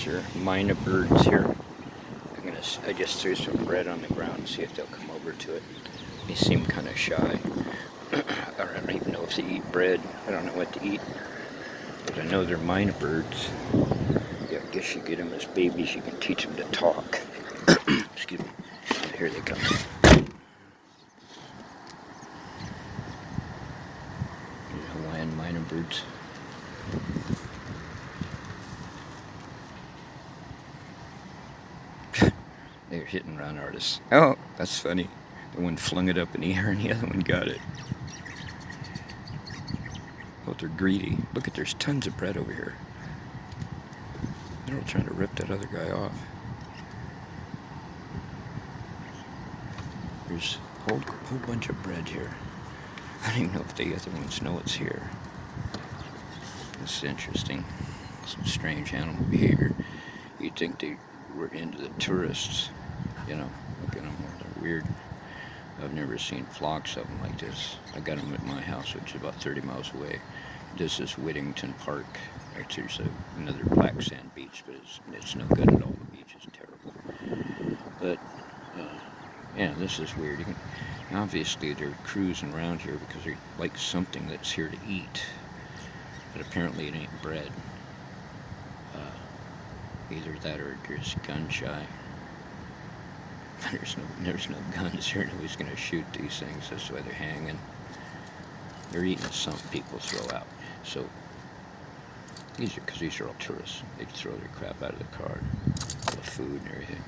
These are minor birds here. I just threw some bread on the ground and see if they'll come over to it. They seem kind of shy. I don't even know if they eat bread. I don't know what to eat. But I know they're minor birds. Yeah, I guess you get them as babies, you can teach them to talk. Excuse me. Here they come. These Hawaiian minor birds. They're hit and run artists. Oh, that's funny. The one flung it up in the air and the other one got it. Oh, they're greedy. Look at, there's tons of bread over here. They're all trying to rip that other guy off. There's a whole bunch of bread here. I don't even know if the other ones know it's here. This is interesting. Some strange animal behavior. You'd think they were into the tourists. You know, look at them, they're weird. I've never seen flocks of them like this. I got them at my house, which is about 30 miles away. This is Whittington Park. Actually, there's another black sand beach, but it's no good at all. The beach is terrible. But, yeah, this is weird. Obviously, they're cruising around here because they like something that's here to eat. But apparently it ain't bread. Either that or they're just gun shy. There's no guns here. Nobody's going to shoot these things. That's why they're hanging. They're eating some people throw out. So these are all tourists. They throw their crap out of the car, all the food and everything.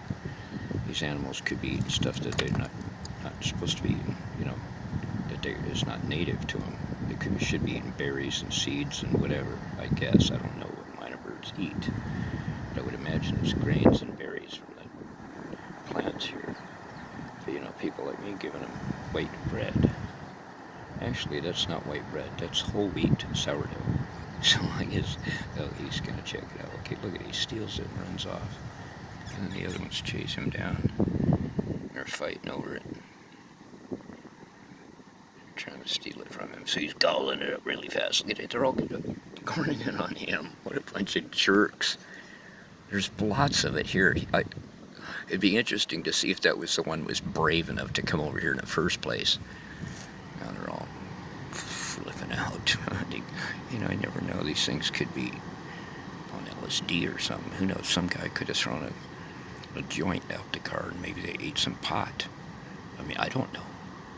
These animals could be eating stuff that they're not supposed to be eating. You know, that is not native to them. They should be eating berries and seeds and whatever. I guess I don't know what minor birds eat. But I would imagine it's grains and berries from the plants here. But, you know, people like me giving them white bread. Actually, that's not white bread. That's whole wheat sourdough. So I guess, oh, he's going to check it out. Okay, look at it. He steals it and runs off. And then the other ones chase him down. They're fighting over it. They're trying to steal it from him. So he's gobbling it up really fast. Look at it. They're all going in on him. What a bunch of jerks. There's lots of it here. It'd be interesting to see if that was the one who was brave enough to come over here in the first place. Now they're all flipping out. You know, I never know. These things could be on LSD or something. Who knows? Some guy could have thrown a joint out the car and maybe they ate some pot. I mean, I don't know.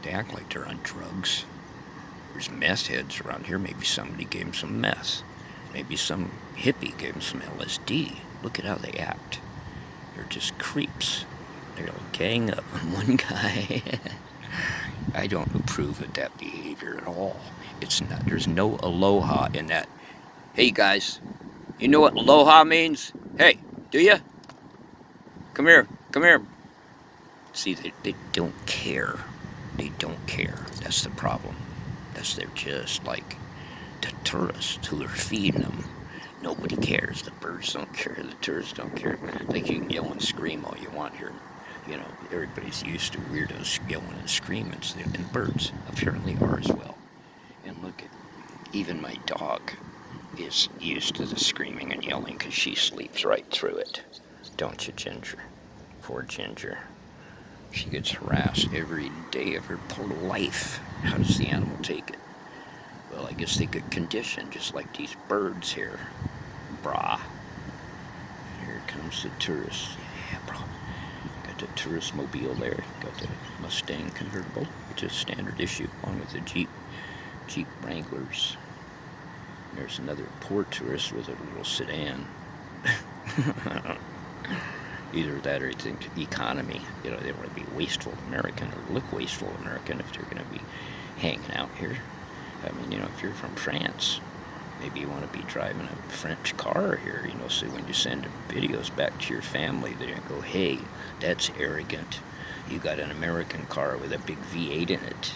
They act like they're on drugs. There's meth heads around here. Maybe somebody gave them some meth. Maybe some hippie gave them some LSD. Look at how they act. They're just creeps. They'll gang up on one guy. I don't approve of that behavior at all. It's not. There's no aloha in that. Hey guys, you know what aloha means? Hey, do you? Come here, come here. See, they don't care. They don't care. That's the problem. They're just like the tourists who are feeding them. Nobody cares. The birds don't care. The tourists don't care. Like, you can yell and scream all you want here. You know, everybody's used to weirdos yelling and screaming, and birds apparently are as well. And look at, even my dog is used to the screaming and yelling because she sleeps right through it. Don't you, Ginger? Poor Ginger. She gets harassed every day of her poor life. How does the animal take it? Well, I guess they could condition just like these birds here. Brah. Here comes the tourist. Yeah, bro. Got the tourist mobile there. Got the Mustang convertible, which is standard issue, along with the Jeep Wranglers. There's another poor tourist with a little sedan. Either that or you think economy. You know, they want to be wasteful American or look wasteful American if they're going to be hanging out here. I mean, you know, if you're from France, maybe you want to be driving a French car here, you know, so when you send videos back to your family, they're going to go, hey, that's arrogant. You got an American car with a big V8 in it,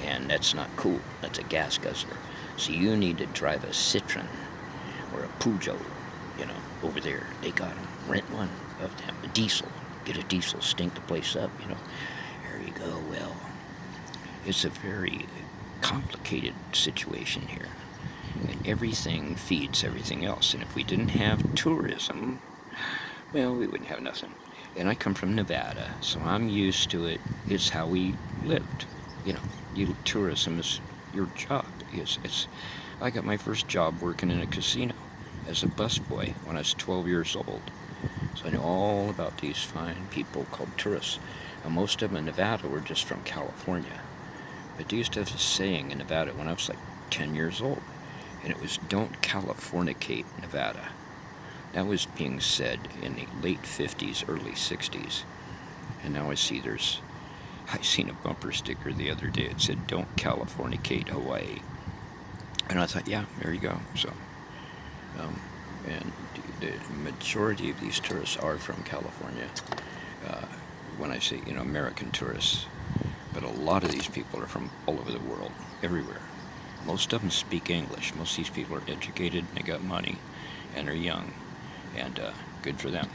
and that's not cool. That's a gas guzzler. So you need to drive a Citroen or a Peugeot, you know, over there. They got them. Rent one of them. A diesel. Get a diesel. Stink the place up, you know. There you go. Well, it's a very complicated situation here. And everything feeds everything else. And if we didn't have tourism, Well, we wouldn't have nothing. And I come from Nevada, so I'm used to it. It's how we lived. You know, tourism is your job. I got my first job working in a casino as a busboy when I was 12 years old. So I knew all about these fine people called tourists. And most of them in Nevada were just from California. But they used to have a saying in Nevada when I was like 10 years old. And it was, don't Californicate Nevada. That was being said in the late 50s, early 60s. And now I seen a bumper sticker the other day. It said, don't Californicate Hawaii. And I thought, yeah, there you go. So, and the majority of these tourists are from California. When I say, American tourists. But a lot of these people are from all over the world, everywhere. Most of them speak English. Most of these people are educated, and they got money, and are young. And good for them.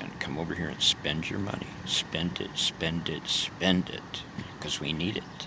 And come over here and spend your money. Spend it, spend it, spend it. Because we need it.